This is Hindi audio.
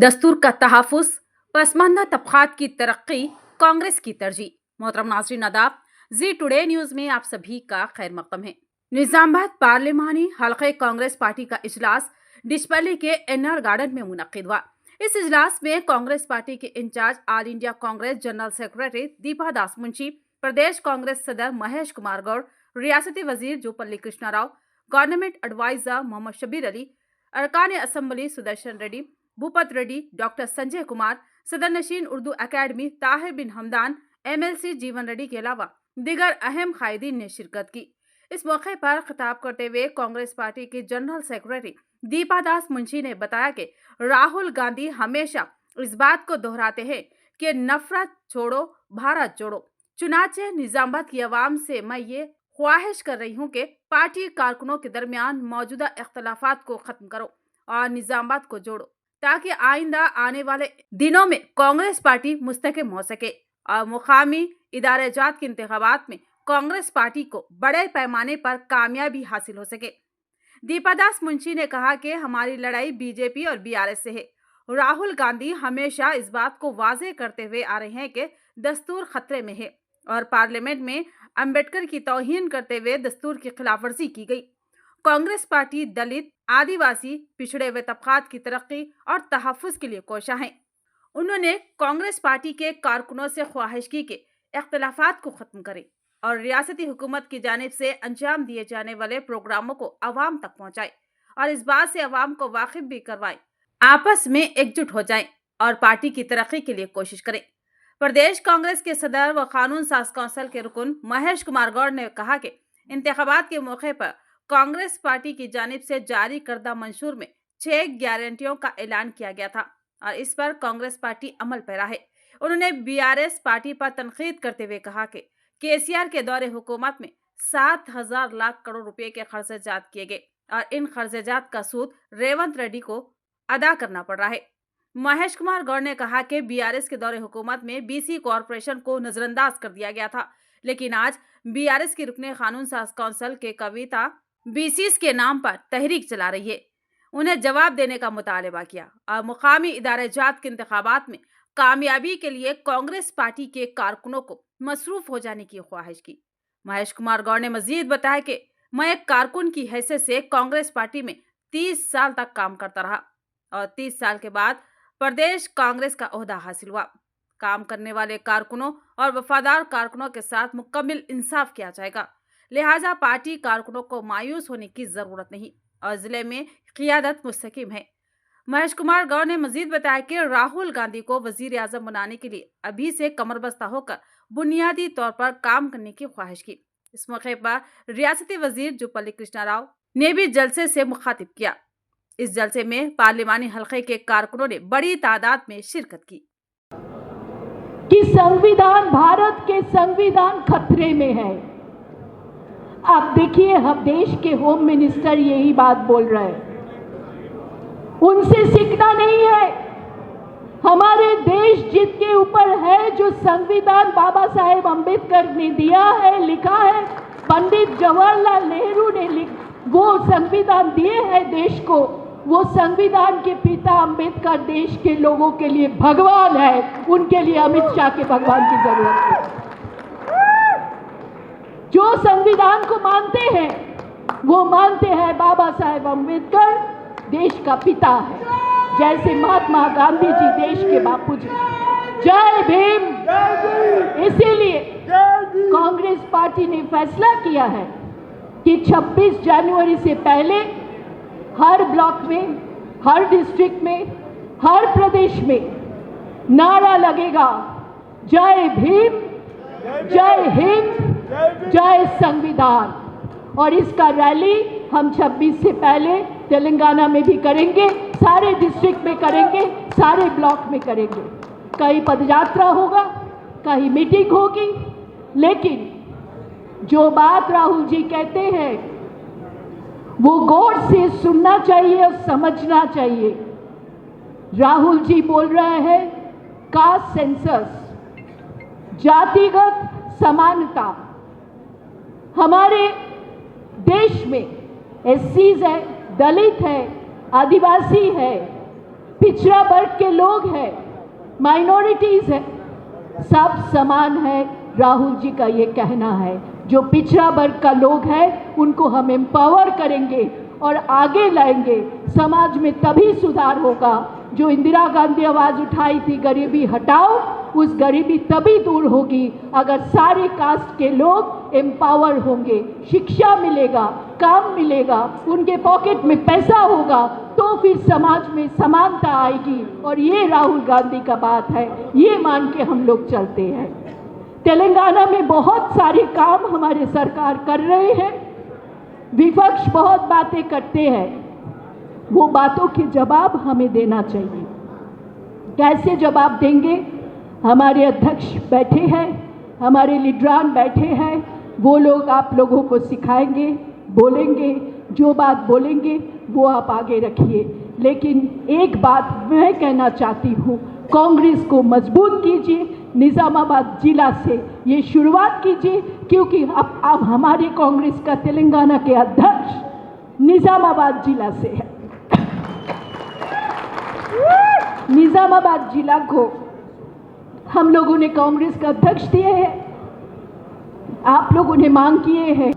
दस्तूर का तहफ़्फ़ुज़, पसमानदा तबक़ात की तरक्की, कांग्रेस की तरजीह। मोहतरम नाज़रीन आदाब, जी टुडे न्यूज़ में आप सभी का खैर मक़दम है। निज़ामाबाद पार्लिमानी हल्क़े कांग्रेस पार्टी का इजलास डिशपल्ली के एनआर गार्डन में मुनक़्क़िद हुआ। इस इजलास में कांग्रेस पार्टी के in charge all India Congress general secretary Deepa Das Munshi, प्रदेश कांग्रेस सदर महेश कुमार गौड़, रियासती वजीर जोपल्ली कृष्णा राव, गवर्नमेंट एडवाइजर मोहम्मद शबीर अली, अरकान असम्बली सुदर्शन रेड्डी, भूपत रेड्डी, डॉक्टर संजय कुमार, सदर नशीन उर्दू अकेडमी ताहिर बिन हमदान, एमएलसी जीवन रेड्डी के अलावा दीगर अहम कायदीन ने शिरकत की। इस मौके पर खिताब करते हुए कांग्रेस पार्टी के जनरल सेक्रेटरी दीपा दास मुंशी ने बताया कि राहुल गांधी हमेशा इस बात को दोहराते हैं कि नफरत छोड़ो, भारत जोड़ो। चुनाचे निजामाबाद की आवाम से मैं ये ख्वाहिश कर रही हूँ कि पार्टी कारकुनों के दरमियान मौजूदा इख्तलाफात को खत्म करो और निजामाबाद को जोड़ो, ताकि आइंदा आने वाले दिनों में कांग्रेस पार्टी मुस्तहकम हो सके और मुकामी इदारे जात के इंतखाबात में कांग्रेस पार्टी को बड़े पैमाने पर कामयाबी हासिल हो सके। दीपा दास मुंशी ने कहा कि हमारी लड़ाई बीजेपी और बीआरएस से है। राहुल गांधी हमेशा इस बात को वाजे करते हुए आ रहे हैं कि दस्तूर खतरे में है और पार्लियामेंट में अंबेडकर की तौहीन करते हुए दस्तूर की खिलाफवर्जी की गई। कांग्रेस पार्टी दलित, आदिवासी, पिछड़े हुए तबकात की तरक्की और तहफ़्फ़ुज़ के लिए कोशा है। उन्होंने कांग्रेस पार्टी के कारकुनों से ख्वाहिश की कि इख्तलाफात को ख़त्म करें और रियासती हुकूमत की जानिब से अंजाम दिए जाने वाले प्रोग्रामों को आवाम तक पहुँचाए और इस बात से आवाम को वाकिफ भी करवाएं, आपस में एकजुट हो जाएं और पार्टी की तरक्की के लिए कोशिश करें। प्रदेश कांग्रेस के सदर व कानून साज कौंसिल के रुकन महेश कुमार गौड़ ने कहा कि इंतखाबात के मौके पर कांग्रेस पार्टी की जानिब से जारी करदा मंशूर में 6 गारंटियों का ऐलान किया गया था और इस पर कांग्रेस पार्टी अमल पैरा है। उन्होंने बीआरएस पार्टी पर तनकीद करते हुए कहा कि केसीआर के दौरे हुकूमत में 7,000 लाख करोड़ रुपए के खर्चाजात किए गए और इन खर्चाजात का सूद रेवंत रेड्डी को अदा करना पड़ रहा है। महेश कुमार गौड़ ने कहा कि बीआरएस के दौरे हुकूमत में बीसी कॉरपोरेशन को नजरअंदाज कर दिया गया था, लेकिन आज बीआरएस की रुकने कानून साज कौंसिल के कविता बीसीस के नाम पर तहरीक चला रही है। उन्हें जवाब देने का मुतालबा किया और मुकामी इदारे जात के इंतखाबात में कामयाबी के लिए कांग्रेस पार्टी के कारकुनों को मसरूफ हो जाने की ख्वाहिश की। महेश कुमार गौड़ ने मजीद बताया कि मैं एक कारकुन की हैसियत से कांग्रेस पार्टी में 30 साल तक काम करता रहा और 30 साल के बाद प्रदेश कांग्रेस का ओहदा हासिल हुआ। काम करने वाले कारकुनों और वफादार कारकुनों के साथ मुकम्मल इंसाफ किया जाएगा, लिहाजा पार्टी कारकुनों को मायूस होने की जरूरत नहीं और जिले में क़ियादत मुस्तकिम है। महेश कुमार गौड़ ने मजीद बताया कि राहुल गांधी को वजीर आजम बनाने के लिए अभी से कमरबस्ता होकर बुनियादी तौर पर काम करने की ख्वाहिश की। इस मौके पर रियासती वजीर जोपल्ली कृष्णा राव ने भी जलसे से मुखातिब किया। इस जलसे में पार्लिमानी हल्के के कारकुनों ने बड़ी तादाद में शिरकत की। कि संविधान, भारत के संविधान खतरे में है। आप देखिए, हम देश के होम मिनिस्टर यही बात बोल रहे हैं, उनसे सीखना नहीं है। हमारे देश जिसके ऊपर है, जो संविधान बाबा साहेब अम्बेडकर ने दिया है, लिखा है, पंडित जवाहरलाल नेहरू ने वो संविधान दिए हैं देश को। वो संविधान के पिता अम्बेडकर देश के लोगों के लिए भगवान है, उनके लिए अमित शाह के भगवान की जरूरत है। जो संविधान को मानते हैं वो मानते हैं बाबा साहेब अम्बेडकर देश का पिता है, जैसे महात्मा गांधी जी देश के बापू जी। जय भीम। इसीलिए कांग्रेस पार्टी ने फैसला किया है कि 26 जनवरी से पहले हर ब्लॉक में, हर डिस्ट्रिक्ट में, हर प्रदेश में नारा लगेगा, जय भीम, जय हिंद, जय संविधान। और इसका रैली हम 26 से पहले तेलंगाना में भी करेंगे, सारे डिस्ट्रिक्ट में करेंगे, सारे ब्लॉक में करेंगे। कहीं पदयात्रा होगा, कहीं मीटिंग होगी, लेकिन जो बात राहुल जी कहते हैं वो गौर से सुनना चाहिए और समझना चाहिए। राहुल जी बोल रहे हैं कास्ट सेंसस, जातिगत समानता। हमारे देश में एससीज है, दलित है, आदिवासी है, पिछड़ा वर्ग के लोग हैं, माइनॉरिटीज है, सब समान है। राहुल जी का ये कहना है जो पिछड़ा वर्ग का लोग है उनको हम एम्पावर करेंगे और आगे लाएंगे, समाज में तभी सुधार होगा। जो इंदिरा गांधी आवाज़ उठाई थी गरीबी हटाओ, उस गरीबी तभी दूर होगी अगर सारे कास्ट के लोग एम्पावर होंगे, शिक्षा मिलेगा, काम मिलेगा, उनके पॉकेट में पैसा होगा, तो फिर समाज में समानता आएगी। और ये राहुल गांधी का बात है, ये मान के हम लोग चलते हैं। तेलंगाना में बहुत सारे काम हमारे सरकार कर रहे हैं। विपक्ष बहुत बातें करते हैं, वो बातों के जवाब हमें देना चाहिए। कैसे जवाब देंगे? हमारे अध्यक्ष बैठे हैं, हमारे लीडरान बैठे हैं, वो लोग आप लोगों को सिखाएंगे, बोलेंगे, जो बात बोलेंगे वो आप आगे रखिए। लेकिन एक बात मैं कहना चाहती हूँ, कांग्रेस को मजबूत कीजिए, निज़ामाबाद जिला से ये शुरुआत कीजिए, क्योंकि अब हमारे कांग्रेस का तेलंगाना के अध्यक्ष निज़ामाबाद जिला से है। निज़ामाबाद जिला को हम लोगों ने कांग्रेस का अध्यक्ष दिए हैं, आप लोगों ने मांग किए हैं